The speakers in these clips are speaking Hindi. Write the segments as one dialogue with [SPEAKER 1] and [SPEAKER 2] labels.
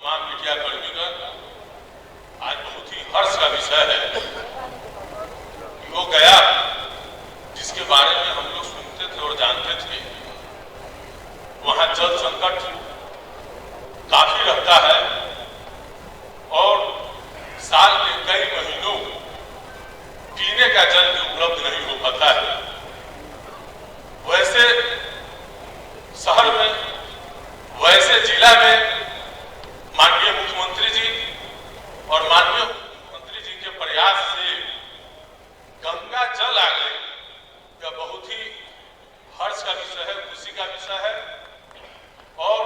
[SPEAKER 1] तमाम मीडिया कर्मीगण, आज बहुत ही हर्ष का विषय है कि वो गया जिसके बारे में हम लोग सुनते थे और जानते थे, वहां जल संकट काफी रहता है और साल के कई महीनों पीने का जल भी उपलब्ध नहीं हो पाता है। वैसे शहर में, वैसे जिला में माननीय मुख्यमंत्री जी और माननीय मंत्री जी के प्रयास से गंगा जल आ गए, यह बहुत ही हर्ष का विषय है, खुशी का विषय है। और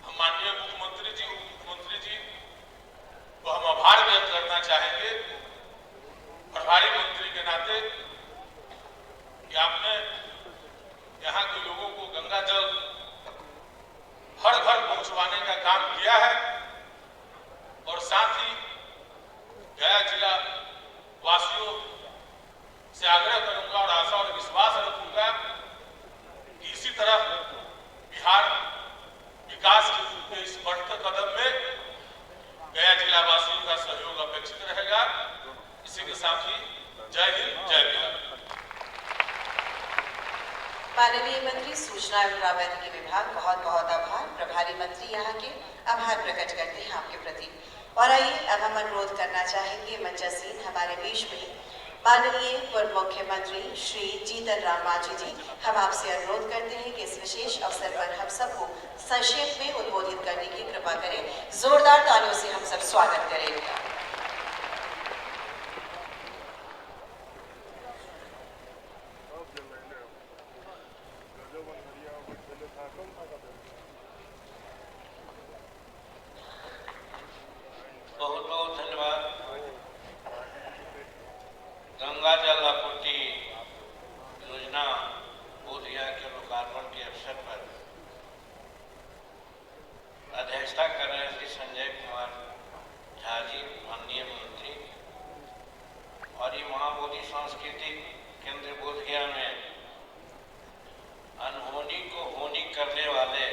[SPEAKER 1] हम माननीय मुख्यमंत्री जी, उप मुख्यमंत्री जी को हम आभार व्यक्त करना चाहेंगे प्रभारी मंत्री के नाते कि आपने यहाँ के लोगों को गंगा जल हर घर पहुंचवाने का काम किया है। और साथ ही गया जिला वासियों से आग्रह करूंगा और आशा और विश्वास रखूंगा कि इसी तरह बिहार विकास के इस बढ़ते कदम में गया जिला वासियों का सहयोग अपेक्षित रहेगा। इसी के साथ ही जय हिंद, जय बिहार।
[SPEAKER 2] माननीय मंत्री सूचना एवं प्रावैधिकी विभाग, बहुत बहुत आभार। प्रभारी मंत्री यहाँ के आभार प्रकट करते हैं आपके प्रति। और आइए अब हम अनुरोध करना चाहेंगे मंचासीन हमारे बीच में माननीय पूर्व मुख्यमंत्री श्री जीतन राम मांझी जी, हम आपसे अनुरोध करते हैं कि इस विशेष अवसर पर हम सबको संक्षेप में उद्बोधित करने की कृपा करें। जोरदार तालियों से हम सब स्वागत करें इनका।
[SPEAKER 3] बहुत बहुत धन्यवाद। गंगा जल आपूर्ति योजना बोधगया के लोकार्पण के अवसर पर अध्यक्षता कर रहे श्री संजय कुमार झा जी, माननीय मंत्री, और ये महाबोधि सांस्कृतिक केंद्र बोधगया में अनहोनी को होनी करने वाले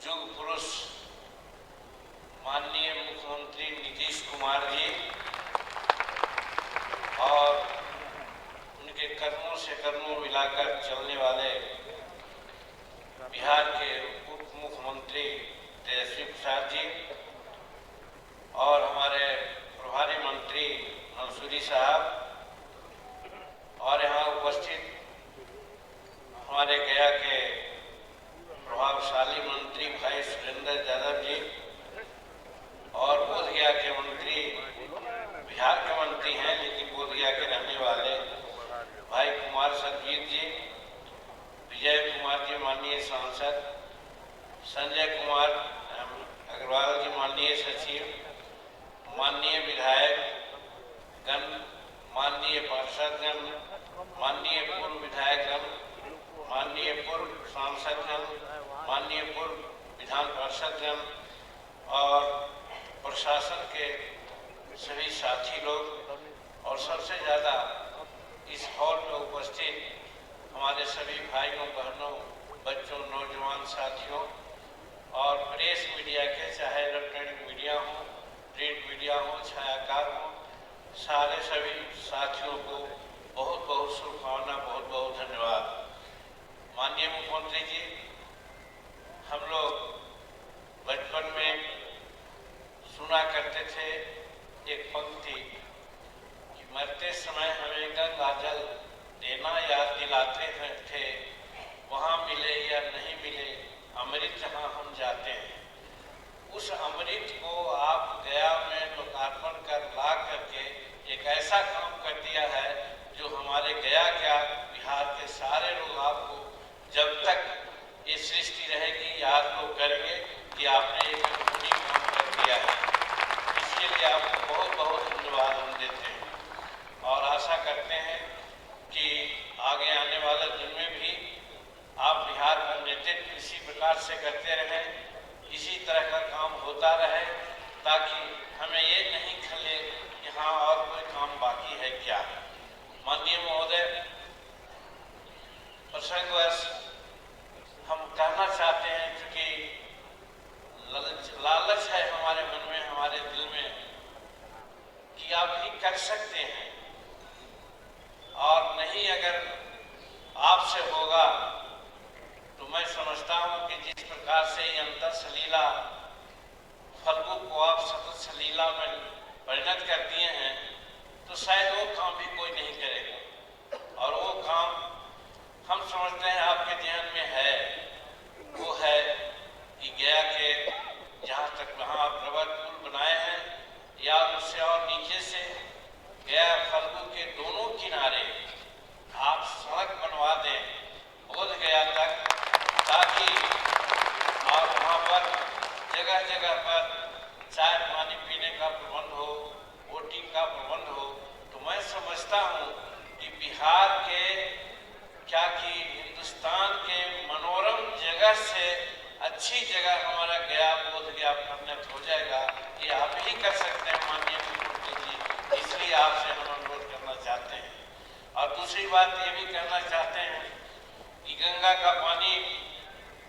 [SPEAKER 3] युग पुरुष माननीय मुख्यमंत्री नीतीश कुमार जी और उनके कदमों से कदमों मिलाकर चलने वाले बिहार के उप मुख्यमंत्री तेजस्वी प्रसाद जी और हमारे प्रभारी मंत्री मंसूरी साहब और यहाँ उपस्थित हमारे गया के प्रभावशाली मंत्री भाई सुरेंद्र यादव जी और बोधगया के मंत्री, बिहार के मंत्री हैं लेकिन बोधगया के रहने वाले भाई कुमार सतवीर जी, विजय कुमार जी माननीय सांसद, संजय कुमार अग्रवाल जी माननीय सचिव, माननीय विधायक गण, माननीय पार्षदगण, माननीय पूर्व विधायकगण, माननीय पूर्व सांसदगण, माननीय पूर्व विधान पार्षदगण और प्रशासन के सभी साथी लोग और सबसे ज़्यादा इस हॉल में उपस्थित हमारे सभी भाइयों बहनों, बच्चों, नौजवान साथियों और प्रेस मीडिया के, चाहे इलेक्ट्रॉनिक मीडिया हो, प्रिंट मीडिया हो, छायाकार हो, सारे सभी साथियों को बहुत बहुत शुभकामना, बहुत बहुत धन्यवाद। माननीय मुख्यमंत्री जी, हम लोग बचपन में सुना करते थे एक पंक्ति कि मरते समय हमें गंगा जल देना याद दिलाते थे, वहाँ मिले या नहीं मिले अमृत जहाँ हम जाते हैं। उस अमृत को आप गया में लोकार्पण कर ला करके एक ऐसा काम कर दिया है जो हमारे गया क्या बिहार के सारे लोग आपको जब तक ये सृष्टि रहेगी याद लोग करेंगे कि आपने एक अनूठी काम कर दिया है। इसके लिए आपको बहुत बहुत धन्यवाद हम देते हैं और आशा करते हैं कि आगे आने वाले दिन में भी आप बिहार का नेतृत्व इसी प्रकार से करते रहें, इसी तरह का काम होता रहे, ताकि हमें ये नहीं खले यहाँ और कोई काम बाकी है क्या। माननीय महोदय, प्रसंगवश हम कहना चाहते हैं, क्योंकि वहीं अगर आपसे होगा तो मैं समझता हूं कि जिस प्रकार से ये अंतर सलीला फल्गु को आप सतत सलीला में परिणत कर दिए हैं, तो शायद वो काम भी कोई नहीं करेगा। और वो काम हम समझते हैं आपके ध्यान में है, वो है कि गया के जहाँ तक वहाँ आप रबर पुल बनाए हैं या उससे और नीचे से गया फल्गु के दोनों किनारे आप सड़क बनवा दें बोध गया तक, ताकि और वहाँ पर जगह जगह पर चाय पानी पीने का प्रबंध हो, बोटिंग का प्रबंध हो। तो मैं समझता हूँ कि बिहार के क्या कि हिंदुस्तान के मनोरम जगह से अच्छी जगह हमारा गया बोध गया परिणत हो जाएगा। ये आप ही कर सकते हैं माननीय मुख्यमंत्री जी, इसलिए आपसे हम अनुरोध करना चाहते हैं। और दूसरी बात ये भी कहना चाहते हैं कि गंगा का पानी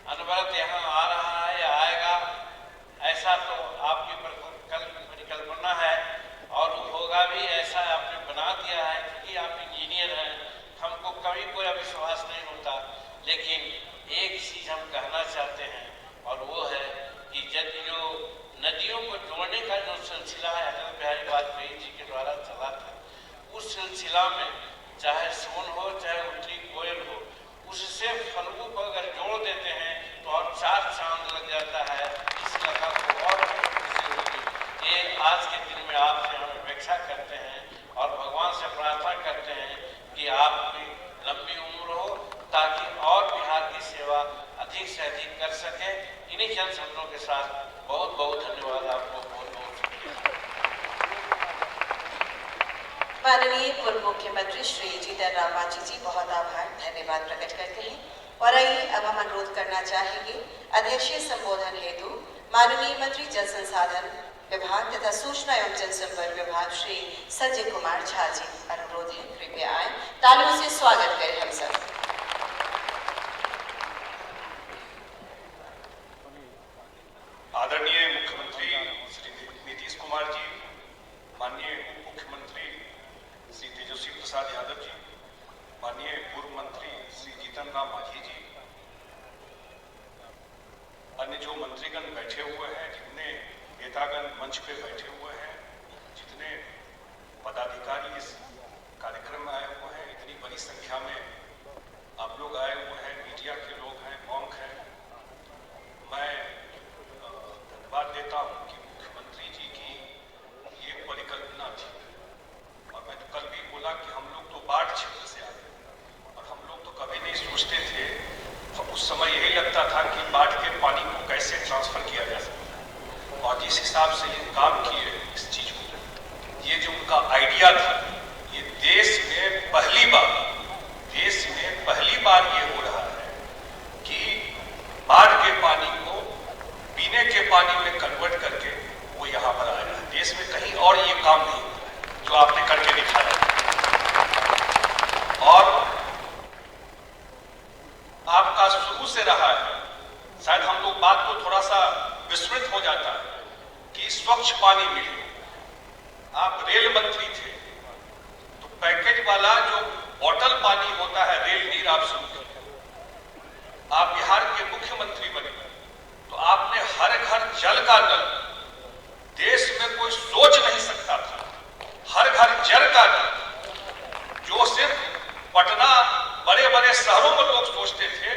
[SPEAKER 3] अनवरत यहाँ आ रहा है या आएगा, ऐसा तो आपकी परिकल्पना है और होगा भी, ऐसा आपने बना दिया है। क्योंकि आप इंजीनियर हैं, हमको कभी कोई अविश्वास नहीं होता, लेकिन एक चीज हम कहना चाहते हैं और वो है कि जब जो नदियों को जोड़ने का जो सिलसिला है अटल बिहारी वाजपेयी जी के द्वारा चला था, उस सिलसिला में चाहे सोन हो चाहे उत्तरी कोयल हो, उससे फल्गु को अगर जोड़ देते हैं तो और चार चांद लग जाता है। इस लगा को और ये आज के दिन में आपसे हम अपेक्षा करते हैं और भगवान से प्रार्थना करते हैं कि आपकी लंबी उम्र हो, ताकि और बिहार की सेवा अधिक से अधिक कर सके। इन्हीं चंद शब्दों के साथ बहुत बहुत धन्यवाद आपको, बहुत बहुत
[SPEAKER 2] माननीय पूर्व मुख्यमंत्री श्री जीतन राम मांझी जी बहुत आभार धन्यवाद प्रकट करते हैं। और आइए अब हम अनुरोध करना चाहेंगे अध्यक्षीय संबोधन हेतु माननीय मंत्री जल संसाधन विभाग तथा सूचना एवं जनसंपर्क विभाग श्री संजय कुमार झा जी। अनुरोध है कृपया आए, तालियों से स्वागत करें हम सब।
[SPEAKER 4] आदरणीय मुख्यमंत्री श्री नीतीश कुमार जी, माननीय उप मुख्यमंत्री श्री तेजस्वी प्रसाद यादव जी, माननीय पूर्व मंत्री श्री जीतन राम मांझी जी, अन्य जो मंत्रीगण बैठे हुए हैं, जितने नेतागण मंच पे बैठे हुए हैं, जितने पदाधिकारी इस कार्यक्रम में आए हुए हैं, इतनी बड़ी संख्या में आप लोग आए हुए हैं, मीडिया के लोग हैं, मॉन्क हैं, मैं धन्यवाद देता हूं कि मुख्यमंत्री जी की ये परिकल्पना थी। और मैं तो कल भी बोला कि हम लोग तो बाढ़ क्षेत्र से आए और हम लोग तो कभी नहीं सोचते थे, उस समय यही लगता था कि बाढ़ के पानी को कैसे ट्रांसफर किया जा सकता है। और जिस हिसाब से ये काम किए इस चीज को, ये जो उनका आइडिया था, ये देश में पहली बार ये हो रहा है कि बाढ़ के पानी को पीने के पानी में कन्वर्ट करके वो यहाँ पर आया है। देश में कहीं और ये काम नहीं हुआ है जो आपने करके दिखाया। और आपका शुरू से रहा है, शायद हम लोग बात को थोड़ा सा विस्मृत हो जाता है कि स्वच्छ पानी मिले। आप रेल मंत्री थे तो पैकेज वाला जो बॉटल पानी होता है, रेल नीर आप शुरू किए। आप बिहार के मुख्यमंत्री बने तो आपने हर घर जल का नल, देश में कोई सोच नहीं सकता था, हर घर जल का नल, जो सिर्फ पटना बड़े बड़े शहरों में लोग सोचते थे,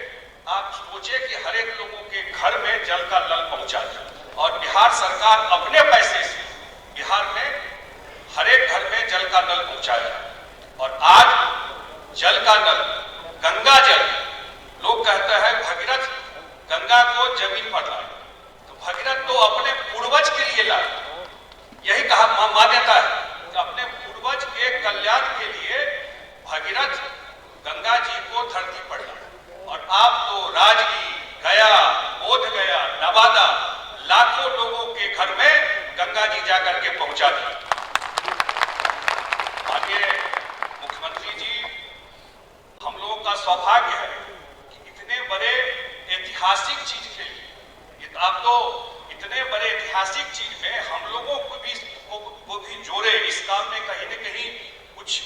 [SPEAKER 4] आप सोचे कि हर एक लोगों के घर में जल का नल पहुंचा जाए। और बिहार सरकार अपने पैसे से बिहार में हर एक घर में जल का नल पहुंचाया। और आज जल का नल, गंगा जल, लोग कहते हैं भगीरथ गंगा को जमीन पर लाए, तो भगीरथ तो अपने पूर्वज के लिए लाए। यही कहा मान्यता है कि अपने पूर्वज के कल्याण के लिए भगीरथ गंगा जी को धरती पर लाए। और आप तो राजगीर, गया, बोध गया, नवादा, लाखों लोगों के घर में गंगा जी जाकर के पहुंचा दी। माननीय मुख्यमंत्री जी, हम लोगों का सौभाग्य है कि इतने बड़े ऐतिहासिक चीज के लिए, आप तो इतने बड़े ऐतिहासिक चीज में हम लोगों को भी जोड़े, इस काम में कहीं न कहीं कुछ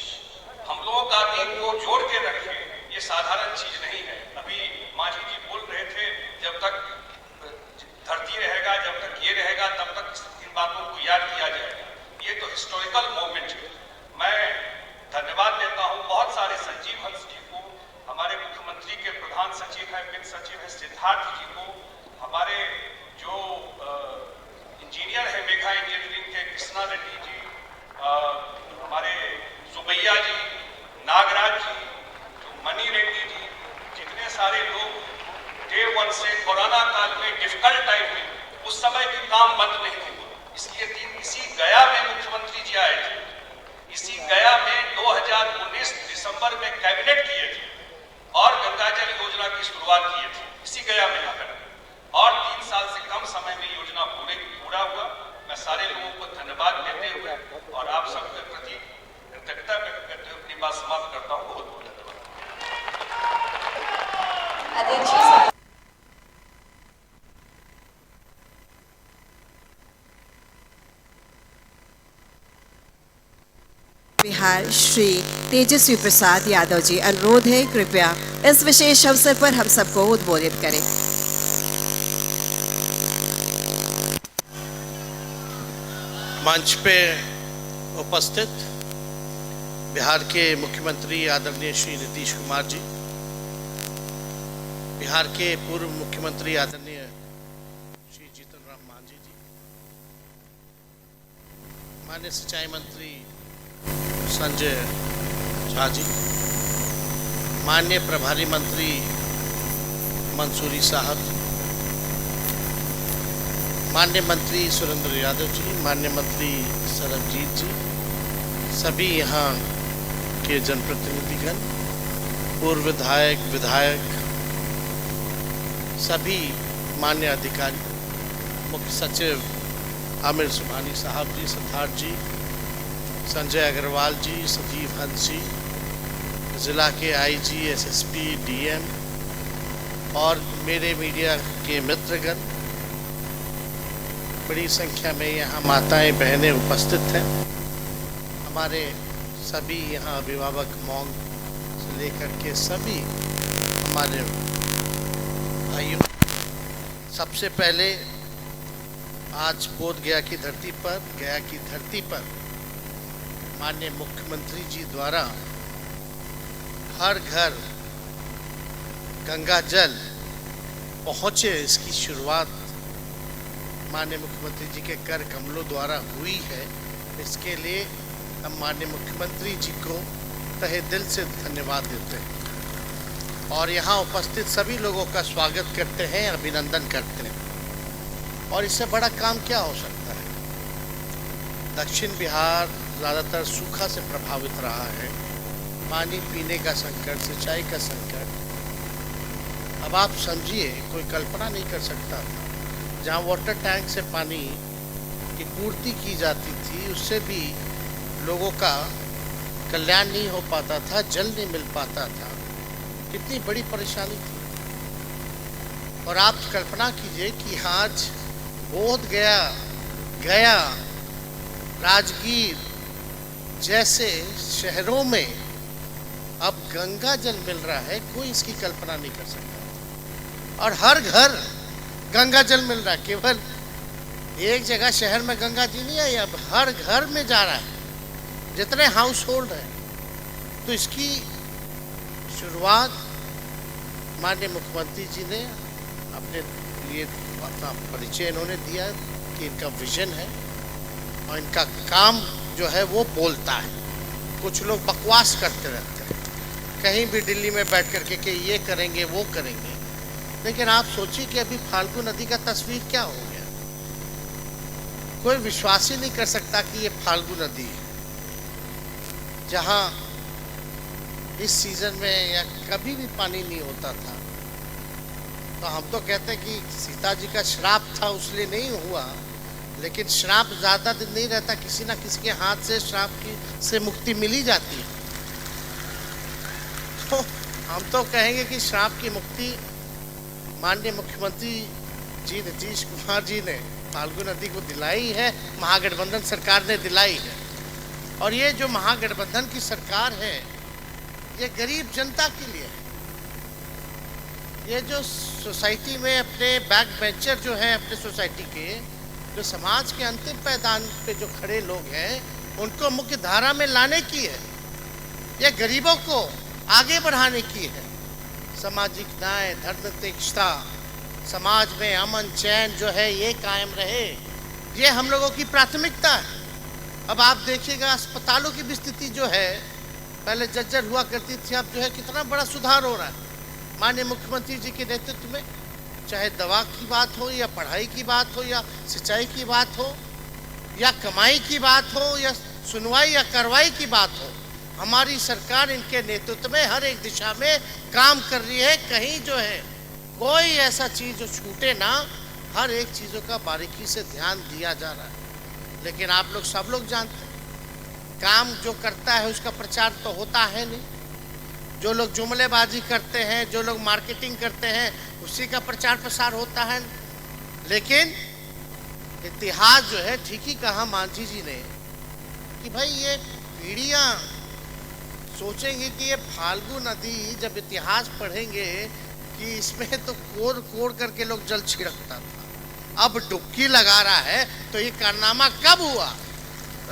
[SPEAKER 4] हम लोगों का दिन को जोड़ के रखे, ये साधारण चीज नहीं है। अभी मांझी जी बोल रहे थे, जब तक धरती रहेगा, जब तक ये रहेगा, तब तक इन बातों को याद किया जाएगा। ये तो हिस्टोरिकल मोमेंट है। मैं धन्यवाद देता हूँ बहुत सारे संजीव हंस जी को, हमारे मुख्यमंत्री के प्रधान सचिव है, वित्त सचिव है सिद्धार्थ जी को, हमारे जो इंजीनियर है मेघा इंजीनियरिंग के कृष्णा रेड्डी जी, हमारे सुबैया जी, नागराज जी, मनी रेड्डी जी, जितने सारे लोग डे वन से कोरोना काल में डिफिकल्ट टाइम में उस समय भी काम बंद नहीं हुआ। इसलिए इसी गया में मुख्यमंत्री जी आए थे, इसी गया में 2019 दिसंबर में कैबिनेट किए थे और गंगाजल योजना की शुरुआत किए थे इसी गया में आकर, और 3 साल से कम समय में योजना पूरा हुआ। मैं सारे लोगों को धन्यवाद देते हुए और आप सबके प्रति कृतज्ञता व्यक्त करते हुए अपनी बात समाप्त करता हूँ। बहुत बहुत धन्यवाद।
[SPEAKER 2] अध्यक्ष जी, बिहार श्री तेजस्वी प्रसाद यादव जी, अनुरोध है कृपया इस विशेष अवसर पर हम सबको उद्बोधित करें।
[SPEAKER 5] मंच पे उपस्थित बिहार के मुख्यमंत्री आदरणीय श्री नीतीश कुमार जी, बिहार के पूर्व मुख्यमंत्री आदरणीय श्री जीतन राम मांझी जी, माननीय सिंचाई मंत्री संजय झा जी, माननीय प्रभारी मंत्री मंसूरी साहब, माननीय मंत्री सुरेंद्र यादव जी, माननीय मंत्री सरबजीत जी, सभी यहाँ के जनप्रतिनिधिगण, पूर्व विधायक, सभी मान्य अधिकारी, मुख्य सचिव आमिर सुबहानी साहब जी, सिद्धार्थ जी, संजय अग्रवाल जी, संजीव हंस जी, ज़िला के आईजी, एसएसपी, डीएम और मेरे मीडिया के मित्रगण, बड़ी संख्या में यहाँ माताएं बहनें उपस्थित हैं। हमारे सभी यहाँ अभिभावक मॉम से लेकर के सभी हमारे भाइयों, सबसे पहले आज बोध गया की धरती पर माननीय मुख्यमंत्री जी द्वारा हर घर गंगा जल पहुँचे, इसकी शुरुआत माननीय मुख्यमंत्री जी के कर कमलों द्वारा हुई है। इसके लिए हम माननीय मुख्यमंत्री जी को तहे दिल से धन्यवाद देते हैं और यहाँ उपस्थित सभी लोगों का स्वागत करते हैं, अभिनंदन करते हैं। और इससे बड़ा काम क्या हो सकता है। दक्षिण बिहार ज़्यादातर सूखा से प्रभावित रहा है, पानी पीने का संकट, सिंचाई का संकट। अब आप समझिए, कोई कल्पना नहीं कर सकता था, जहाँ वाटर टैंक से पानी की पूर्ति की जाती थी उससे भी लोगों का कल्याण नहीं हो पाता था, जल नहीं मिल पाता था, कितनी बड़ी परेशानी थी। और आप कल्पना कीजिए कि आज बोध गया, राजगीर जैसे शहरों में अब गंगा जल मिल रहा है, कोई इसकी कल्पना नहीं कर सकता। और हर घर गंगा जल मिल रहा है, केवल एक जगह शहर में गंगा जी नहीं आई, अब हर घर में जा रहा है, जितने हाउस होल्ड हैं। तो इसकी शुरुआत माननीय मुख्यमंत्री जी ने अपने लिए अपना परिचय इन्होंने दिया कि इनका विजन है और इनका काम जो है वो बोलता है। कुछ लोग बकवास करते रहते हैं कहीं भी दिल्ली में बैठ करके कि ये करेंगे वो करेंगे, लेकिन आप सोचिए कि अभी फाल्गु नदी का तस्वीर क्या हो गया। कोई विश्वास ही नहीं कर सकता कि ये फाल्गु नदी है, जहाँ इस सीजन में या कभी भी पानी नहीं होता था। तो हम तो कहते हैं कि सीता जी का श्राप था इसलिए नहीं हुआ, लेकिन श्राप ज़्यादा दिन नहीं रहता, किसी ना किसी के हाथ से श्राप से मुक्ति मिल ही जाती है। तो हम तो कहेंगे कि श्राप की मुक्ति माननीय मुख्यमंत्री जी नीतीश कुमार जी ने फाल्गु नदी को दिलाई है, महागठबंधन सरकार ने दिलाई है। और ये जो महागठबंधन की सरकार है ये गरीब जनता के लिए है। ये जो सोसाइटी में अपने बैक बेंचर जो हैं अपने सोसाइटी के, जो समाज के अंतिम पायदान पे जो खड़े लोग हैं, उनको मुख्य धारा में लाने की है। ये गरीबों को आगे बढ़ाने की है। सामाजिक न्याय, धर्मनिरपेक्षता, समाज में अमन चैन जो है ये कायम रहे, ये हम लोगों की प्राथमिकता है। अब आप देखिएगा अस्पतालों की भी स्थिति जो है पहले जर्जर हुआ करती थी, अब जो है कितना बड़ा सुधार हो रहा है माननीय मुख्यमंत्री जी के नेतृत्व में। चाहे दवा की बात हो या पढ़ाई की बात हो या सिंचाई की बात हो या कमाई की बात हो या सुनवाई या कार्रवाई की बात हो, हमारी सरकार इनके नेतृत्व में हर एक दिशा में काम कर रही है। कहीं जो है कोई ऐसा चीज़ जो छूटे ना, हर एक चीज़ों का बारीकी से ध्यान दिया जा रहा है। लेकिन आप लोग सब लोग जानते हैं, काम जो करता है उसका प्रचार तो होता है नहीं। जो लोग जुमलेबाजी करते हैं, जो लोग मार्केटिंग करते हैं, उसी का प्रचार प्रसार होता है। लेकिन इतिहास जो है, ठीक ही कहा मांझी जी ने कि भाई ये पीढ़ियाँ सोचेंगे कि ये फाल्गु नदी जब इतिहास पढ़ेंगे कि इसमें तो कोड़ कोड़ करके लोग जल छिड़कता था, अब डुबकी लगा रहा है, तो ये कारनामा कब हुआ?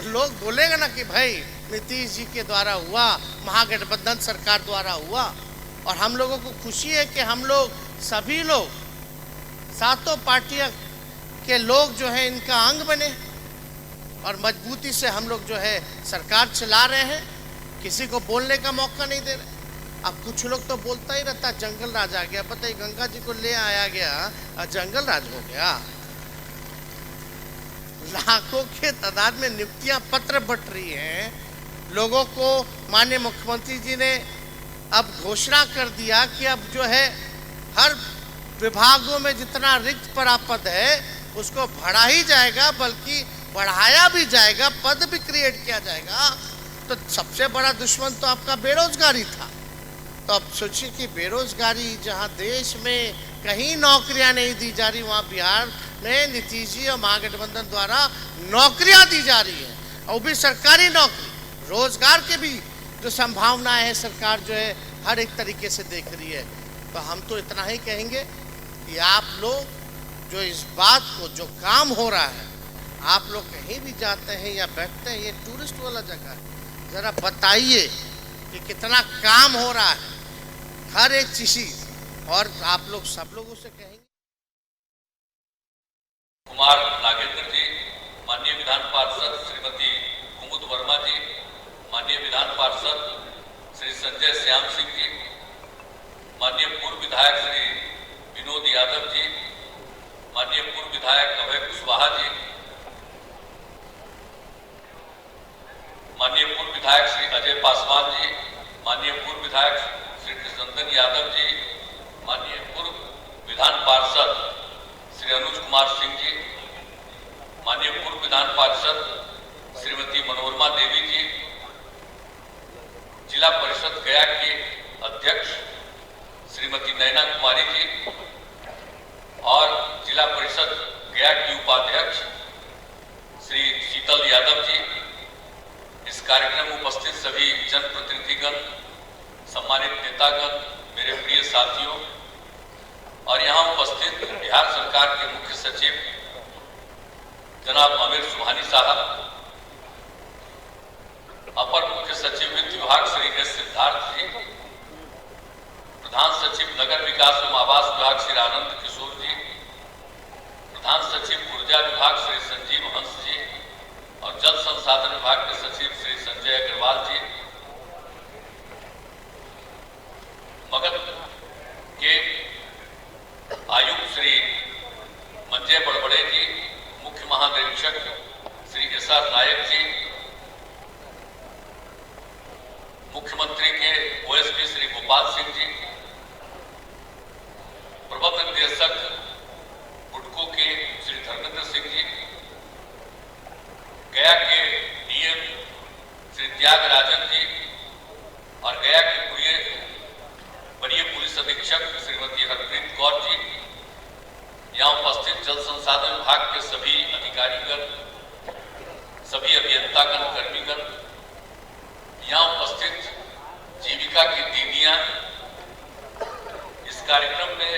[SPEAKER 5] लोग बोलेगा ना कि भाई नीतीश जी के द्वारा हुआ, महागठबंधन सरकार द्वारा हुआ। और हम लोगों को खुशी है कि हम लोग सभी लोग सातों पार्टियां के लोग जो हैं इनका अंग बने और मजबूती से हम लोग जो है सरकार चला रहे हैं, किसी को बोलने का मौका नहीं दे रहे। अब कुछ लोग तो बोलता ही रहता जंगल राज आ गया, पता है गंगा जी को ले आया गया और जंगल राज हो गया। लाखों के तादाद में नियुक्तियां पत्र बट रही हैं लोगों को। माननीय मुख्यमंत्री जी ने अब घोषणा कर दिया कि अब जो है हर विभागों में जितना रिक्त पद है उसको बढ़ा ही जाएगा, बल्कि बढ़ाया भी जाएगा, पद भी क्रिएट किया जाएगा। तो सबसे बड़ा दुश्मन तो आपका बेरोजगारी था। तो अब सोचिए कि बेरोजगारी जहां देश में कहीं नौकरियां नहीं दी जा रही, वहां बिहार में नीतीश जी और महागठबंधन द्वारा नौकरियां दी जा रही है, और भी सरकारी नौकरी। रोजगार के भी जो संभावनाएं हैं सरकार जो है हर एक तरीके से देख रही है। तो हम तो इतना ही कहेंगे कि आप लोग जो इस बात को, जो काम हो रहा है, आप लोग कहीं भी जाते हैं या बैठते हैं, ये टूरिस्ट वाला जगह है, ज़रा बताइए कि कितना काम हो रहा है हर एक चीज़। और आप लोग सब लोगों से कहेंगे।
[SPEAKER 6] कुमार नागेंद्र जी, माननीय विधान पार्षद श्रीमती कुमुद वर्मा जी, माननीय विधान पार्षद श्री संजय श्याम सिंह जी, माननीय पूर्व विधायक श्री विनोद यादव जी, माननीय पूर्व विधायक अभय कुशवाहा जी, माननीय पूर्व विधायक श्री अजय पासवान जी, माननीय पूर्व विधायक श्री कृष्णनंदन यादव जी, माननीय पूर्व विधान पार्षद श्री अनुज कुमार सिंह जी, माननीय पूर्व विधान पार्षद श्रीमती मनोरमा देवी जी, जिला परिषद गया के अध्यक्ष श्रीमती नैना कुमारी जी और जिला परिषद गया की उपाध्यक्ष श्री शीतल यादव जी, इस कार्यक्रम में उपस्थित सभी जनप्रतिनिधिगण, सम्मानित नेतागण, मेरे प्रिय साथियों, और यहाँ उपस्थित बिहार सरकार के मुख्य सचिव जनाब आमिर सुबहानी साहब, अपर मुख्य सचिव वित्त विभाग श्री एस सिद्धार्थ जी, प्रधान सचिव नगर विकास एवं आवास विभाग श्री आनंद किशोर जी, प्रधान सचिव ऊर्जा विभाग श्री संजीव हंस जी और जल संसाधन विभाग के सचिव श्री संजय अग्रवाल जी, मगध के आयुक्त श्री मंजय बड़बड़े जी, मुख्य महानिरीक्षक श्री एस.आर. नायक जी, मुख्यमंत्री के ओएसपी श्री गोपाल सिंह जी, प्रबंध निदेशक बुडको के श्री धर्मेंद्र सिंह जी, गया के डीएम श्री त्यागराजन जी और गया के वरीय पुलिस अधीक्षक श्रीमती हरप्रीत कौर जी, यहाँ उपस्थित जल संसाधन विभाग के सभी अधिकारीगण, सभी अभियंतागण, कर्मीगण, यहाँ उपस्थित जीविका की दीदियां, इस कार्यक्रम में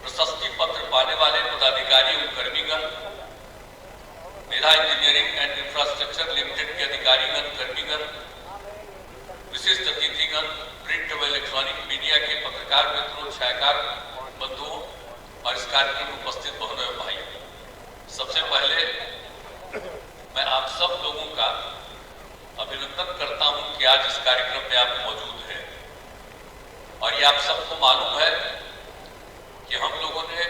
[SPEAKER 6] प्रशस्ति पत्र पाने वाले पदाधिकारी एवं कर्मीगण, मेधा इंजीनियरिंग एंड इंफ्रास्ट्रक्चर लिमिटेड के अधिकारीगण, कर्मीगण, विशिष्ट अतिथिगण, प्रिंट व इलेक्ट्रॉनिक मीडिया के पत्रकार मित्रों, छायाकार बंधुओं और इस कार्यक्रम में उपस्थित बहनों एवं भाइयों, सबसे पहले मैं आप सब लोगों का अभिनंदन करता हूं कि आज इस कार्यक्रम में आप मौजूद हैं। और ये आप सबको मालूम है कि हम लोगों ने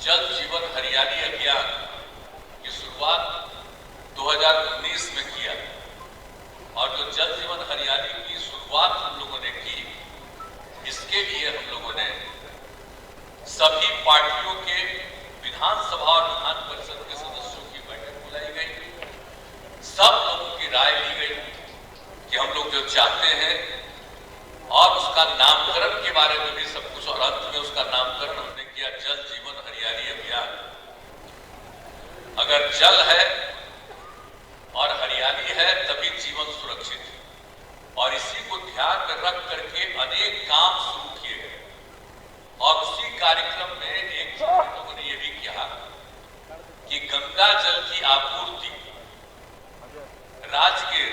[SPEAKER 6] जल जीवन हरियाली अभियान की शुरुआत 2019 में किया, और जो जल जीवन हरियाली की शुरुआत हम लोगों ने की, इसके लिए हम लोगों ने सभी पार्टियों के विधानसभा और विधान परिषद के सदस्यों की बैठक बुलाई गई। सब लोगों की राय ली गई कि हम लोग जो चाहते हैं, और उसका नामकरण के बारे में भी सब कुछ, और अंत में उसका नामकरण हमने किया जल जीवन हरियाली अभियान। अगर जल है और हरियाली है तभी जीवन सुरक्षित है, और इसी को ध्यान में रख करके अनेक काम शुरू किए गए। और उसी कार्यक्रम में एक चीज हम लोगों ने ये भी कहा कि गंगा जल की आपूर्ति राजगीर,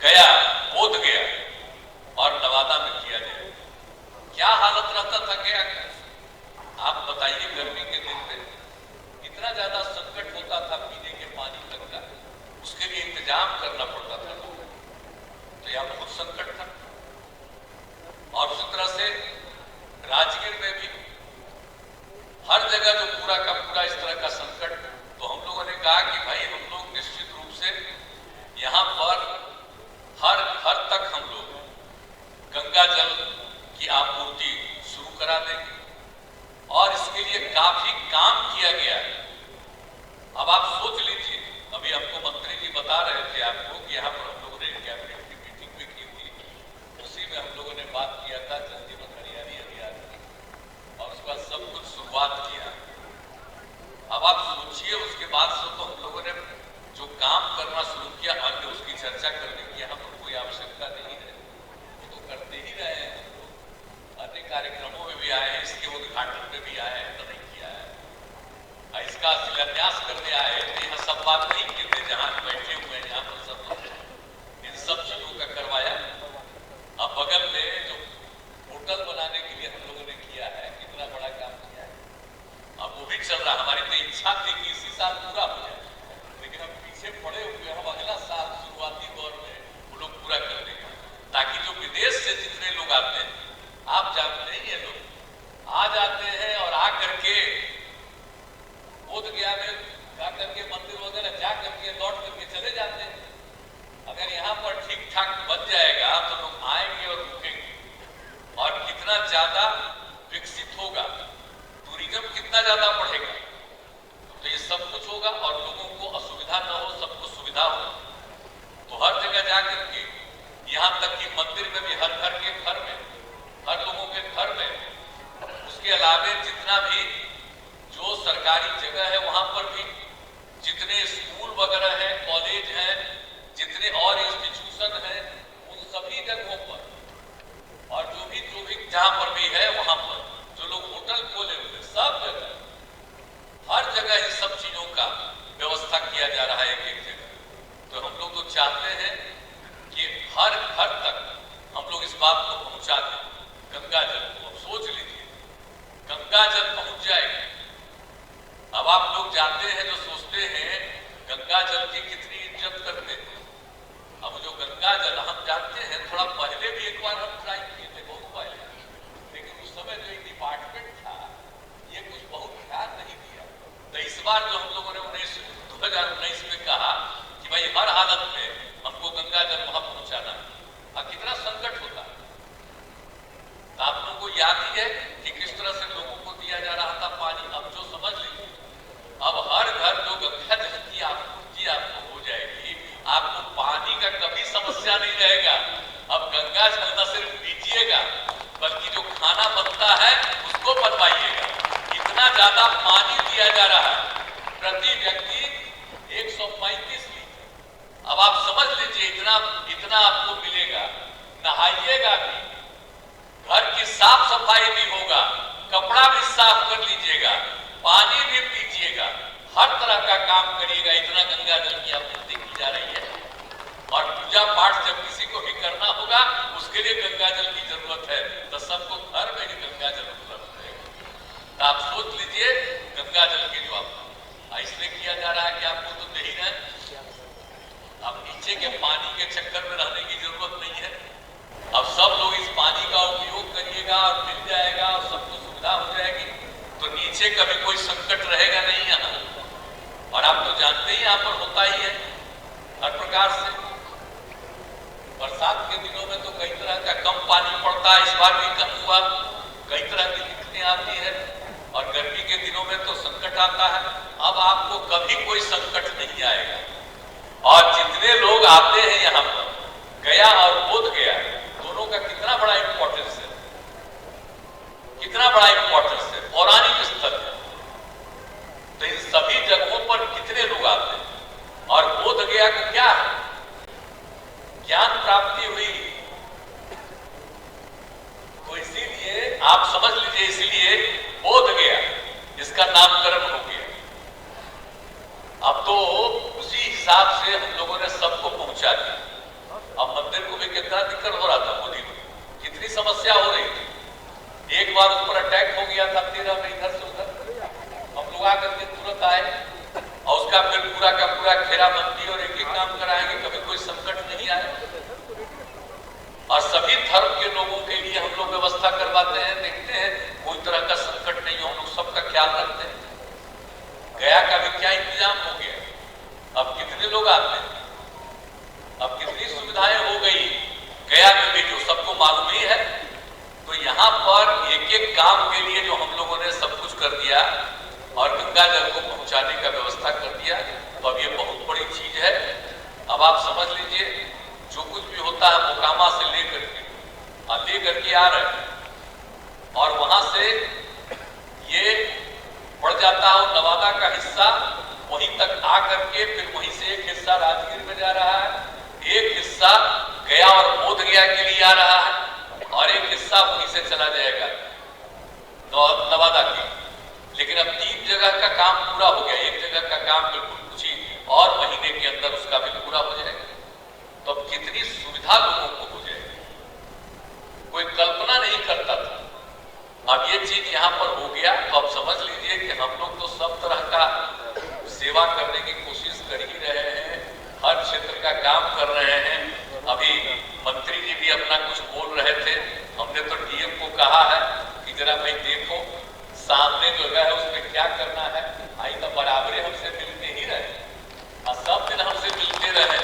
[SPEAKER 6] गया, बोधगया और नवादा में किया जाए। क्या हालत रहता था गया का? आप बताइए, गर्मी के दिन में इतना ज्यादा संकट होता था पीने के पानी तक का, उसके लिए इंतजाम करना पड़ता था, तो यह बहुत संकट था। और उसी तरह से राजगीर में भी हर जगह जो पूरा का पूरा इस तरह का संकट, तो हम लोगों ने कहा कि भाई हम लोग निश्चित रूप से यहाँ पर हर तक हम लोग गंगा जल की आपूर्ति शुरू करा देंगे, और इसके लिए काफी काम किया गया है। अब आप सोच लीजिए, अभी हमको मंत्री जी बता रहे थे आपको कि यहाँ पर हम लोगों ने कैबिनेट की मीटिंग भी की थी, उसी में हम लोगों ने बात किया था जल जीवन हरियाली अभियान की, और उसके बाद सब कुछ शुरुआत किया। अब आप सोचिए, उसके बाद से तो हम लोगों ने जो काम करना शुरू किया, अन्य उसकी चर्चा करने की यहाँ पर कोई आवश्यकता नहीं है, वो तो करते ही रहे हैं। अन्य कार्यक्रमों में भी आए हैं, इसके उद्घाटन में भी आए हैं, तो नहीं किया है, इसका शिलान्यास करने आए हैं, तो यहाँ सब बात नहीं की थे, जहाँ बैठे हुए हैं यहाँ पर सब इन सब चीजों का करवाया। अब बगल में जो होटल बनाने के लिए हम लोगों ने किया है, कितना बड़ा काम किया है, अब वो भी चल रहा। हमारी तो इच्छा थी कि इसी साल पूरा हो जाए, लेकिन हम पीछे पड़े हुए, हम अगला साल शुरुआती दौर में वो लोग पूरा कर देंगे, ताकि जो विदेश से जितने लोग आते हैं, आप जानते हैं, ये लोग आ जाते हैं और आ करके बोधगया में जा करके मंदिर वगैरह जा करके लौट करके चले जाते हैं। अगर यहाँ पर ठीक ठाक बन जाएगा तो लोग आएंगे और रुकेंगे, और कितना ज्यादा विकसित होगा, टूरिज्म कितना ज्यादा बढ़ेगा, तो ये सब कुछ होगा, और लोगों को असुविधा न हो, सबको सुविधा हो। तो हर जगह जाकर के, यहाँ तक कि मंदिर में भी हर घर के घर में, हर लोगों के घर में, उसके अलावे जितना भी जो सरकारी जगह है वहां पर भी, जितने स्कूल वगैरह है, कॉलेज हैं, जितने और इंस्टीट्यूशन हैं, उन सभी जगहों पर, और जो भी जहां पर भी है वहां पर, जो लोग होटल खोले हुए, सब जगह, हर जगह इन सब चीजों का व्यवस्था किया जा रहा है, एक जगह। तो हम लोग तो चाहते हैं कि हर घर तक हम लोग इस बात को पहुंचा दें, गंगा जल को। अब सोच लीजिए, गंगा जल पहुंच जाएगा। अब आप लोग जानते हैं, जो सोचते हैं गंगा जल की कितनी इज्जत करते हैं, अब जो गंगा जल हम जानते हैं, थोड़ा पहले भी एक बार हम ट्राई किए थे, बहुत पहले, लेकिन उस समय जो एक डिपार्टमेंट था, ये कुछ बहुत ध्यान नहीं दिया। तो इस बार जो हम लोगों ने 2019 में कहा कि भाई हर हालत में हमको गंगा जल वहां पहुंचाना है, और कितना संकट होता है। तो आप लोगों को याद ही है कि किस तरह से लोगों को दिया जा रहा था पानी। अब जो समझ लीजिए, अब हर घर जो गंगा जल की आपूर्ति आपको हो जाएगी, आपको पानी का कभी समस्या नहीं रहेगा। अब गंगा जल न सिर्फ पीजिएगा, बल्कि जो खाना बनता है उसको बनवाइएगा। इतना ज्यादा पानी दिया जा रहा है, प्रति व्यक्ति 135 लीटर। अब आप समझ लीजिए, इतना इतना आपको मिलेगा, नहाइएगा भी, घर की साफ सफाई भी होगा, कपड़ा भी साफ कर लीजिएगा, पानी भी पीजिएगा, हर तरह का काम करिएगा। इतना गंगा जल की आपूर्ति की जा रही है। और पूजा पाठ जब किसी को भी करना होगा, उसके लिए गंगा जल की जरूरत है, तो सबको घर में ही गंगा जल उपलब्ध है। तो आप सोच लीजिए, गंगा जल की जो आप इसलिए किया जा रहा है कि आपको तो दे ही रहे, अब नीचे के पानी के चक्कर में रहने की जरूरत नहीं है। अब सब लोग इस पानी का उपयोग करिएगा और मिल जाएगा और सबको सुविधा हो जाएगी, तो नीचे कभी कोई संकट रहेगा नहीं यहाँ। और आप तो जानते ही यहाँ पर होता ही है हर प्रकार से। बरसात के दिनों में तो कई तरह का कम पानी पड़ता है, इस बार भी कम हुआ, कई तरह की दिक्कतें आती है। और गर्मी के दिनों में तो संकट आता है। अब आपको कभी कोई संकट नहीं आएगा। और जितने लोग आते हैं यहाँ पर, गया और बोध गया दोनों का कितना बड़ा इंपॉर्टेंस है, कितना बड़ा इंपॉर्टेंस है, पौराणिक स्थल है। तो इन सभी जगहों पर कितने लोग आते हैं। और बोध गया को क्या है, ज्ञान प्राप्ति हुई, तो इसीलिए आप समझ लीजिए, इसीलिए बोध गया इसका नामकरण हो गया। अब तो उसी हिसाब से हम लोगों ने सबको पहुंचा दिया। अब मंदिर को भी कितना दिक्कत हो रहा था, मोदी को कितनी समस्या हो रही थी। एक बार उस पर अटैक हो गया था 13 में, इधर से उधर, हम लोग आकर के तुरंत आए और उसका फिर पूरा का पूरा घेराबंदी और एक एक काम कराएंगे, कभी कोई संकट नहीं आया। और सभी धर्म के लोगों के लिए हम लोग व्यवस्था करवाते हैं, देखते हैं कोई तरह का संकट नहीं हो, हम लोग सबका ख्याल रखते हैं। गया का भी क्या इंतजाम हो गया, अब कितने लोग आते हैं, अब कितनी सुविधाएं हो गई गया में भी, जो सबको मालूम ही है। तो यहाँ पर एक एक काम के लिए जो हम लोगों ने सब कुछ कर दिया और गंगा जल को पहुंचाने का व्यवस्था कर दिया, तो अब ये बहुत बड़ी चीज है। अब आप समझ लीजिए, जो कुछ भी होता है मोकामा से लेकर के आ रहे हैं, और वहां से ये बढ़ जाता है नवादा का हिस्सा, वहीं तक आकर के फिर वहीं से एक हिस्सा राजगीर में जा रहा है, एक हिस्सा गया और बोध गया के लिए आ रहा है, और एक हिस्सा वहीं से चला जाएगा नवादा की। लेकिन अब 3 जगह का काम पूरा हो गया, एक जगह का काम बिल्कुल कुछ ही और महीने के अंदर उसका भी पूरा हो जाएगा। तो अब कितनी सुविधा लोगों को हो जाएगी, कोई कल्पना नहीं करता था। अब ये चीज यहाँ पर हो गया, तो अब समझ लीजिए कि हम लोग तो सब तरह का सेवा करने की कोशिश कर ही रहे हैं, हर क्षेत्र का काम कर रहे हैं। अभी मंत्री जी भी अपना कुछ बोल रहे थे, हमने तो डीएम को कहा है कि जरा भाई देखो सामने जो है उसमें क्या करना है। आई तो बराबरी हमसे मिलते ही रहे और सब दिन हमसे मिलते रहे,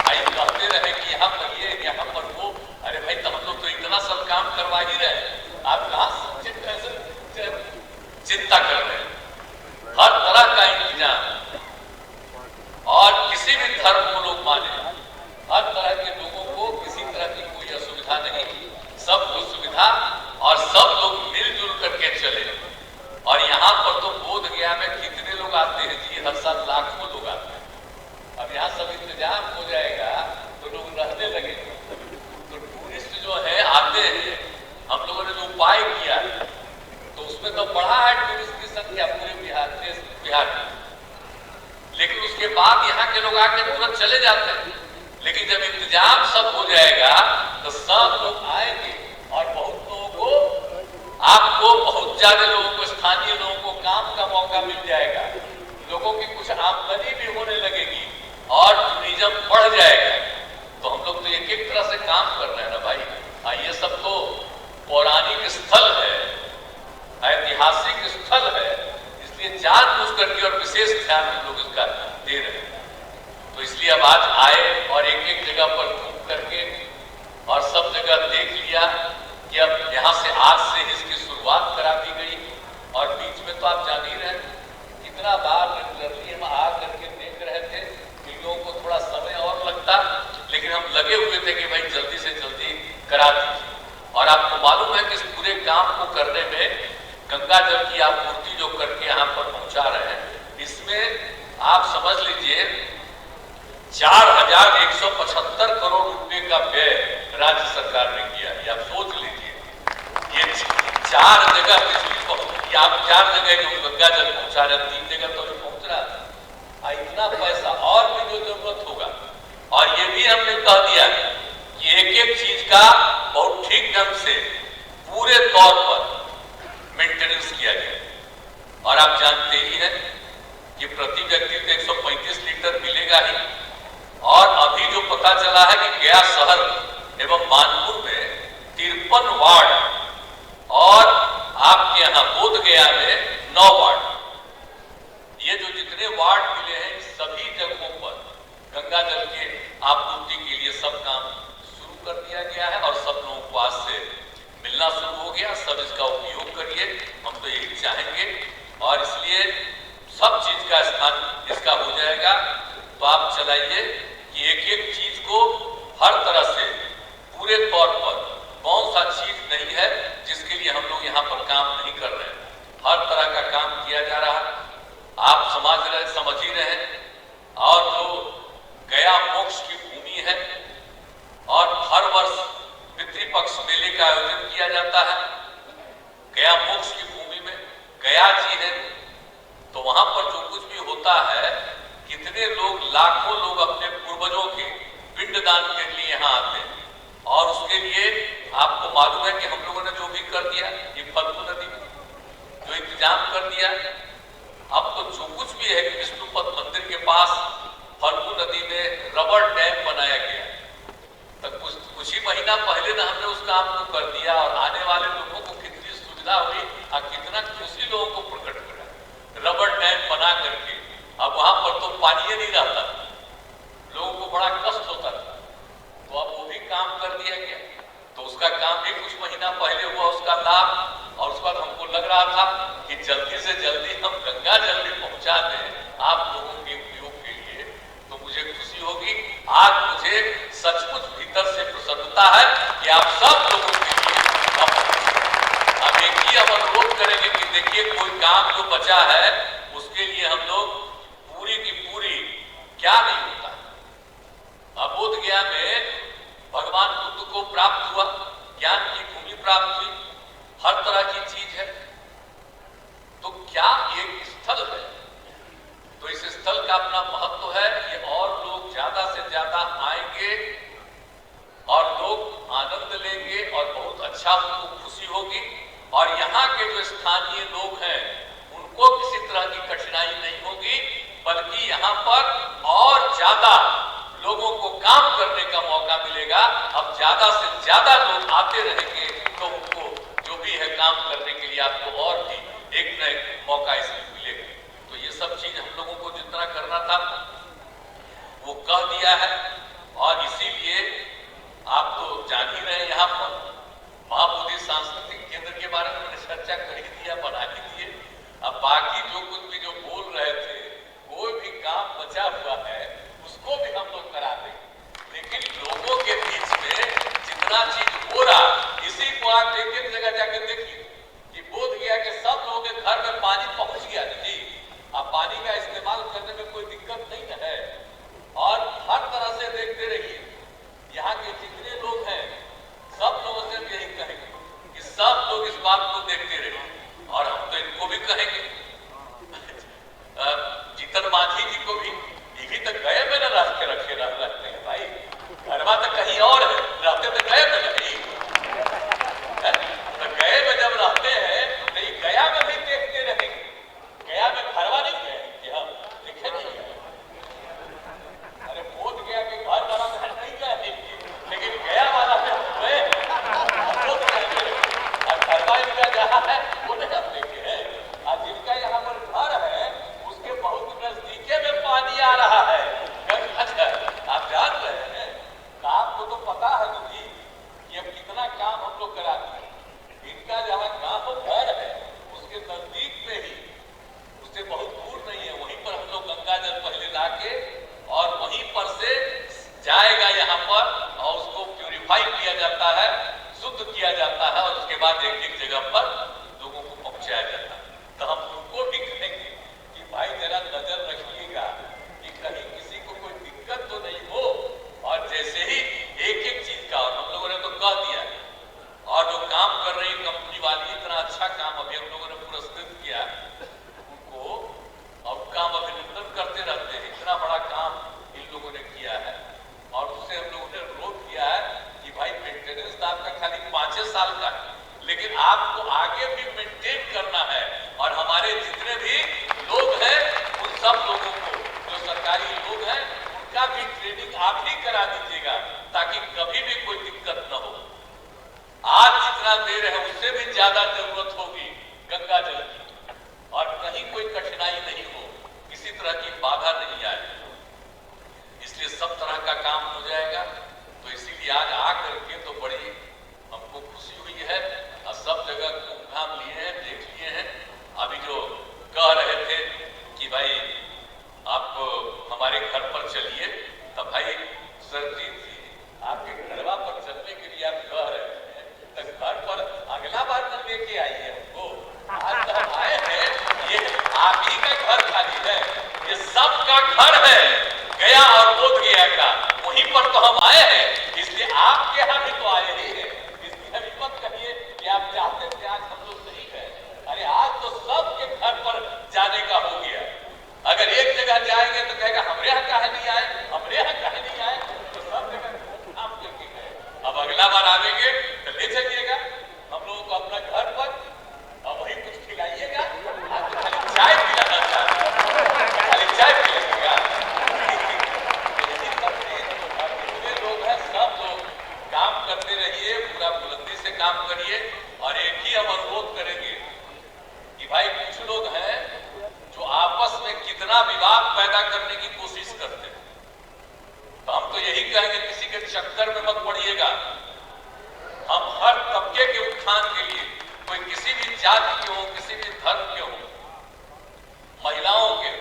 [SPEAKER 6] आई कहते रहे कि यहाँ पर ये, यहाँ पर वो। अरे भाई तो हम लोग तो इतना सब काम करवा ही रहे, आप कहाँ चिंता कर रहे हैं। हर तरह का इंतजाम, और किसी भी धर्म को लोग माने, हर तरह के लोगों को किसी तरह की कोई असुविधा नहीं, सबको सुविधा, और सब लोग मिलजुल करके चले। और यहाँ पर तो बोध गया में कितने लोग आते हैं जी, हर साल लाखों लोग आते हैं। अब यहाँ सब इंतजाम हो जाएगा तो लोग रहने लगेंगे, तो टूरिस्ट जो है आते हैं। हम लोगों ने जो उपाय किया है तो उसमें तो बढ़ा है टूरिस्ट की संख्या पूरे बिहार में, लेकिन उसके बाद यहाँ के लोग आके तुरंत चले जाते हैं। लेकिन जब इंतजाम सब हो जाएगा तो सब लोग आएंगे, और बहुत लोगों को, आपको बहुत ज्यादा लोगों को, स्थानीय लोगों को काम का मौका मिल जाएगा, लोगों की कुछ आमदनी भी होने लगेगी और टूरिज्म बढ़ जाएगा। तो हम लोग तो एक एक तरह से काम कर रहे हैं ना भाई। ये सब तो पौराणिक स्थल है, ऐतिहासिक स्थल है, इसलिए जानबूझ करके और विशेष ध्यान हम लोग इसका दे रहे हैं। तो इसलिए अब आज आए और एक एक जगह पर घूम करके और सब जगह देख लिया कि अब यहाँ से आज से इसकी शुरुआत करा दी गई। और बीच में तो आप जान ही रहे कितना बार रेगुलरली हम आ करके देख रहे थे कि लोगों को थोड़ा समय और लगता, लेकिन हम लगे हुए थे कि भाई जल्दी से जल्दी करा दीजिए। और आपको मालूम है कि इस पूरे काम को करने में गंगा जल की आपूर्ति जो करके यहाँ पर पहुंचा रहे हैं, इसमें आप समझ लीजिए 4175 करोड़ रुपए का व्यय राज्य सरकार ने किया है। आप सोच लीजिए, ये 4 जगह बिजली पहुंच, आप 4 जगह जो गंगा जल पहुंचा रहे, 3 जगह तो पहुंच रहा है। इतना पैसा और भी जो जरूरत होगा, और ये भी हमने कह दिया कि एक एक चीज का बहुत ठीक ढंग से पूरे तौर पर मेंटेनेंस किया जाए। और आप जानते ही हैं कि प्रति व्यक्ति को 135 लीटर मिलेगा ही। और अभी जो पता चला है कि गया शहर एवं मानपुर में 53 वार्ड और आपके यहाँ बोध गया में 9 वार्ड, ये जो जितने वार्ड मिले हैं सभी जगहों पर गंगा जल के आपूर्ति के लिए सब काम शुरू कर दिया गया है और सब लोगों को आज से मिलना शुरू हो गया। सब इसका उपयोग करिए, हम तो यही चाहेंगे। और इसलिए सब चीज का स्थान इसका हो जाएगा। तो आप चलाइए कि एक एक चीज को हर तरह से पूरे तौर पर, कौन सा चीज नहीं है जिसके लिए हम लोग यहाँ पर काम नहीं कर रहे हैं, हर तरह का काम किया जा रहा है। आप समझ ही रहे हैं। और जो गया मोक्ष की भूमि है और हर वर्ष पितृपक्ष मेले का आयोजन किया जाता है गया मोक्ष की भूमि में, गया जी है, तो वहां पर जो कुछ भी होता है, कितने लोग, लाखों लोग अपने पूर्वजों के पिंडदान के लिए यहाँ आते हैं। और उसके लिए आपको मालूम है कि हम लोगों ने जो भी कर दिया, ये फल्गु नदी में जो इंतजाम कर दिया, अब तो जो कुछ भी है कि विष्णुपद मंदिर के पास फल्गु नदी में रबर डैम बनाया गया। तो कुछ ही महीना पहले ना हमने उस काम को कर दिया और आने वाले लोगों को कितनी सुविधा हुई और कितना खुशी लोगों को प्रकट करा रबर डैम बना करके। अब वहां पर तो पानी ही नहीं रहता, लोगों को बड़ा कष्ट होता था, तो अब वो भी काम कर दिया गया। तो उसका काम भी कुछ महीना पहले हुआ, उसका लाभ। और उसके बाद हमको लग रहा था कि जल्दी से जल्दी हम गंगा जल भी पहुंचा दें आप लोगों के उपयोग के लिए, तो मुझे खुशी होगी। आज मुझे सचमुच भीतर से प्रसन्नता है कि आप सब लोगों के लिए अब एक ही हम अनुरोध करेंगे कि देखिए कोई काम जो बचा है उसके लिए हम लोग पूरी की पूरी, क्या नहीं होता। बोध गया में भगवान बुद्ध को प्राप्त हुआ, ज्ञान की भूमि प्राप्त हुई, हर तरह की चीज है। तो क्या एक स्थल है, तो इस स्थल का अपना महत्व है। ये और लोग ज्यादा से ज्यादा आएंगे और लोग आनंद लेंगे और बहुत अच्छा उनको खुशी होगी। और यहाँ के जो स्थानीय लोग हैं उनको किसी तरह की कठिनाई नहीं होगी, बल्कि यहाँ पर और ज्यादा लोगों को काम करने का मौका मिलेगा। अब ज्यादा से ज्यादा लोग आते रहेंगे तो उनको जो भी है काम करने के लिए आपको और भी एक न एक मौका इसमें मिलेगा। तो ये सब चीज हम लोगों को जितना करना था वो कह दिया है। और इसीलिए आप तो जान ही रहे, यहाँ पर महाबोधि सांस्कृतिक केंद्र के बारे में मैंने चर्चा कर ही दिया, बना ही दिए। अब बाकी जो कुछ भी जो बोल रहे थे, कोई भी काम बचा हुआ है उसको भी हम लोग करा देंगे। लेकिन लोगों के बीच में जितना चीज हो रहा, इसी को आप एक एक जगह जाकर देखिए कि बोध गया कि सब लोगों के घर में पानी पहुंच गया जी। अब पानी का इस्तेमाल करने में कोई दिक्कत नहीं है। और हर तरह से देखते रहिए, यहाँ के जितने लोग हैं सब लोगों से यही कहेंगे कि सब लोग इस बात को देखते रहिए। और हम तो इनको भी कहेंगे, जीतन मांझी जी को भी, ये भी तो गए में न रख के रहते हैं भाई, घर में तो कहीं और है, रहते तो गए में नहीं, तो गए में जब रहते हैं तो ये गया में भी देखते रहेंगे। गया में घरवा नहीं गए कि हम लिखे नहीं गए, अरे बोध गया कि घर वाला घर नहीं गए, लेकिन गया वाला में गए, घरवा इनका जहाँ है वो नहीं हम देखे हैं। और जिनका यहाँ पर घर है उसके बहुत नजदीके में पानी आ रहा है, आप जान रहे हैं। आपको तो पता है जी कि अब कितना काम हम लोग कराते हैं। इनका जहाँ गांव घर है उसके नजदीक में ही, उससे बहुत दूर नहीं है, वहीं पर हम लोग गंगा जल पहले लाके और वहीं पर से जाएगा यहाँ पर और उसको प्यूरिफाई किया जाता है, शुद्ध किया जाता है और उसके बाद एक एक जगह पर लोगों को पहुंचाया जाता है। तो हम उनको भी कहेंगे कि भाई जरा नजर रखिएगा कि कहीं किसी को कोई दिक्कत तो नहीं कर रही कंपनी वाली, इतना अच्छा काम अभी हम लोगों ने पुरस्कृत किया उनको, और काम अभिनंदन करते रहते हैं। इतना बड़ा काम इन लोगों ने किया है और उससे हम लोगों ने रोक किया है कि भाई मेंटेनेंस तो आपका खाली 5 साल का है, लेकिन आपको आगे भी मेंटेन करना है। और हमारे जितने भी लोग हैं उन सब लोगों को, जो सरकारी लोग हैं, उनका भी ट्रेनिंग आप ही करा दीजिएगा ताकि कभी भी कोई दिक्कत न हो। आज जितना दे रहे हैं उससे भी ज्यादा जरूरत होगी गंगा जल की, और कहीं कोई कठिनाई नहीं हो, किसी तरह की बाधा नहीं आए, इसलिए सब तरह का काम हो जाएगा। तो इसीलिए आज आकर के तो बड़ी हमको खुशी हुई है और सब जगह घूम लिए हैं, देख लिए हैं। अभी जो कह रहे थे कि भाई आप हमारे घर पर चलिए, तब भाई सरजीत जी आपके घरवा पर चलने के लिए आप कह रहे हैं, तो घर पर अगला बार न लेके आइए हमको। आज तो हम आए हैं, ये आप ही का घर खाली है, ये सबका घर है, गया और बोध गया का, वहीं पर तो हम आए हैं, इसलिए आपके यहाँ भी तो आए ही है। इसलिए अभी मत कहिए कि आप चाहते थे आज हम लोग नहीं गए। अरे आज तो सबके घर पर जाने का हो गया। अगर एक जगह जाएंगे तो कहेगा हमरे यहाँ काहे नहीं आए, हमरे यहाँ काहे नहीं आए, तो सब जगह आप लेके गए। अब अगला बार आवेंगे तो ले चलिएगा हम लोगों को अपना घर पर, और वही कुछ खिलाइएगा। आज तो खाली चाय पिलाना चाहते, खाली चाय पिलाइएगा। जितने लोग हैं सब लोग काम करते रहिए, पूरा बुलंदी से काम करिए। और एक ही हम अनुरोध करेंगे कि भाई कुछ लोग हैं जो आपस में कितना विवाद पैदा करने की कोशिश करते हैं, तो हम तो यही कहेंगे किसी के चक्कर में मत पड़िएगा। हम हर तबके के उत्थान के लिए, कोई किसी भी जाति के हो, किसी भी धर्म के हो, महिलाओं के,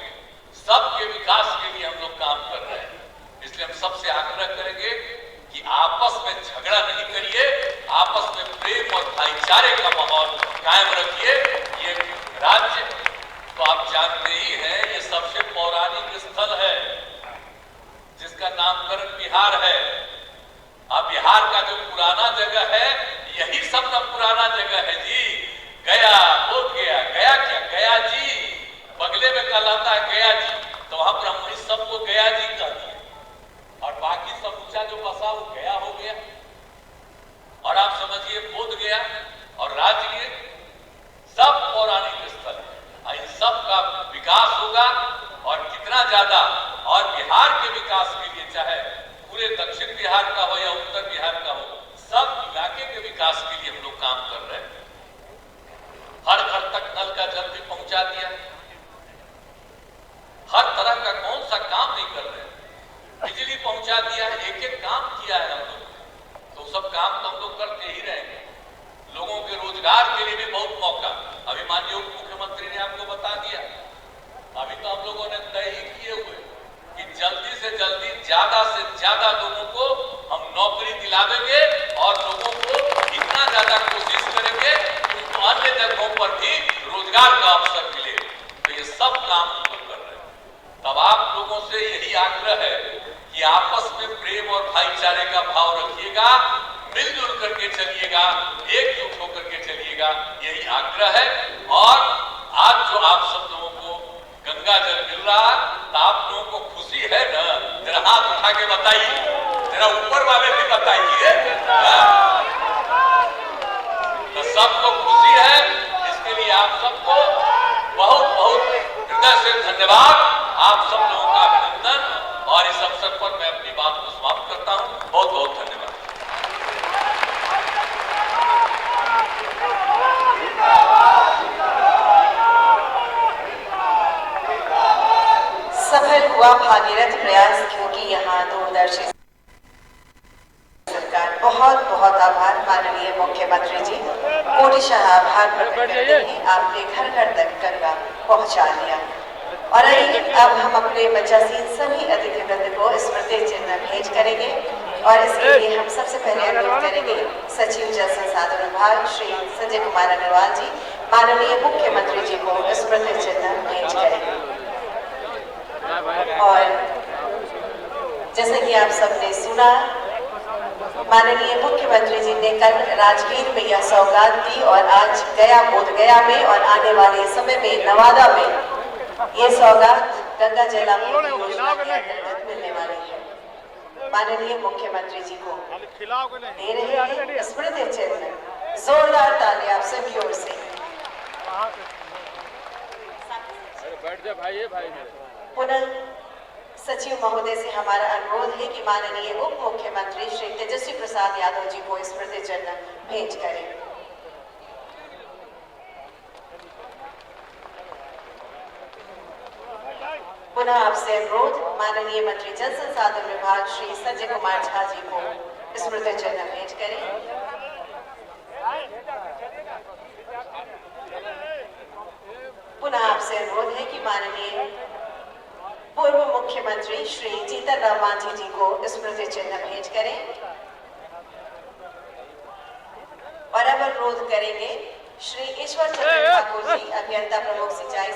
[SPEAKER 6] सबके विकास के लिए हम लोग काम कर रहे हैं। इसलिए हम सबसे आग्रह करेंगे कि आपस में झगड़ा नहीं करिए, आपस में प्रेम और भाईचारे का माहौल कायम रखिए। ये राज्य तो आप जानते ही हैं, ये सबसे पौराणिक स्थल है जिसका नामकरण बिहार है। अब बिहार का जो पुराना जगह है, यही सब ना पुराना जगह है जी। गया बोध गया, गया क्या, गया जी बगले में कहलाता है गया जी, तो वहां पर हम वही सबको गया जी कहते हैं, और बाकी सब ऊंचा जो बसा वो गया हो गया। और आप समझिए बोध गया और राजगीर सब पौराणिक स्थल है, इन सब का विकास होगा और कितना ज्यादा। और बिहार के विकास के लिए, चाहे पूरे दक्षिण बिहार का हो या उत्तर बिहार का हो, सब इलाके के विकास के लिए हम लोग काम कर रहे हैं। हर घर तक नल का जल भी पहुंचा दिया, हर तरह का कौन सा काम नहीं कर रहे हैं, बिजली पहुंचा दिया है, एक एक काम किया है हम लोग। तो सब काम तो हम लोग करते ही रहेंगे। लोगों के रोजगार के लिए भी बहुत मौका, अभी माननीय उप मुख्यमंत्री ने आपको बता दिया। अभी तो हम लोगों ने तय ही किए हुए कि जल्दी से जल्दी ज्यादा से ज्यादा लोगों को हम नौकरी दिलावेंगे और लोगों को इतना ज्यादा कोशिश करेंगे कि उनको अन्य जगहों पर भी रोजगार का अवसर मिले। तो ये सब काम हम लोग कर रहे हैं। तब आप लोगों से यही आग्रह है कि आपस में प्रेम और भाईचारे का भाव रखिएगा, मिलजुल करके चलिएगा, एकजुट होकर के चलिएगा, यही आग्रह है। और आज जो आप सब लोगों को गंगा जल मिल रहा, तो आप लोगों को खुशी है ना? जरा हाथ उठा के बताइए, जरा ऊपर वाले भी बताइए। तो सबको खुशी है, इसके लिए आप सबको बहुत बहुत हृदय से धन्यवाद, आप सब लोगों का अभिनंदन। और इस अवसर पर मैं अपनी बात को समाप्त करता हूं। बहुत बहुत धन्यवाद।
[SPEAKER 2] सफल हुआ भागीरथ प्रयास, क्योंकि यहाँ दूरदर्शी सरकार। बहुत बहुत आभार माननीय मुख्यमंत्री जी, कोटिशः आभार प्रकट करते हैं, आपने घर घर तक गंगा पहुँचा दिया। और आइए अब हम अपने मज्जासीन सभी अतिथिवृंद को स्मृति चिन्ह भेंट करेंगे। और इसके लिए हम सबसे पहले अनुरोध करेंगे सचिव जल संसाधन विभाग श्री संजय कुमार अग्रवाल जी माननीय मुख्यमंत्री जी को स्मृति चिन्ह भेंट करेंगे। और जैसे कि आप सबने सुना माननीय मुख्यमंत्री जी ने कल राजगीर में यह सौगात दी और आज गया बोधगया में और आने वाले समय में नवादा में ये सौगात गंगा जलापूर्ति योजना के अंतर्गत मिलने वाली है। माननीय मुख्यमंत्री जी को दे रहे हैं स्मृति चिन्ह। जोरदार ताली आप सभी ओर से। पुनः सचिव महोदय से हमारा अनुरोध है कि माननीय उप मुख्यमंत्री श्री तेजस्वी प्रसाद यादव जी को स्मृति चिन्ह भेंट करें। पुनः आपसे अनुरोध माननीय मंत्री जल संसाधन विभाग श्री संजय कुमार झा जी को स्मृति चिन्ह भेंट करें। पुनः आपसे अनुरोध है कि माननीय पूर्व मुख्यमंत्री श्री जीतन राम मांझी जी को स्मृति चिन्ह भेंट करें। और अब अनुरोध करेंगे श्री ईश्वर चंद्र ठाकुर जी, अभियंता प्रमुख सिंचाई।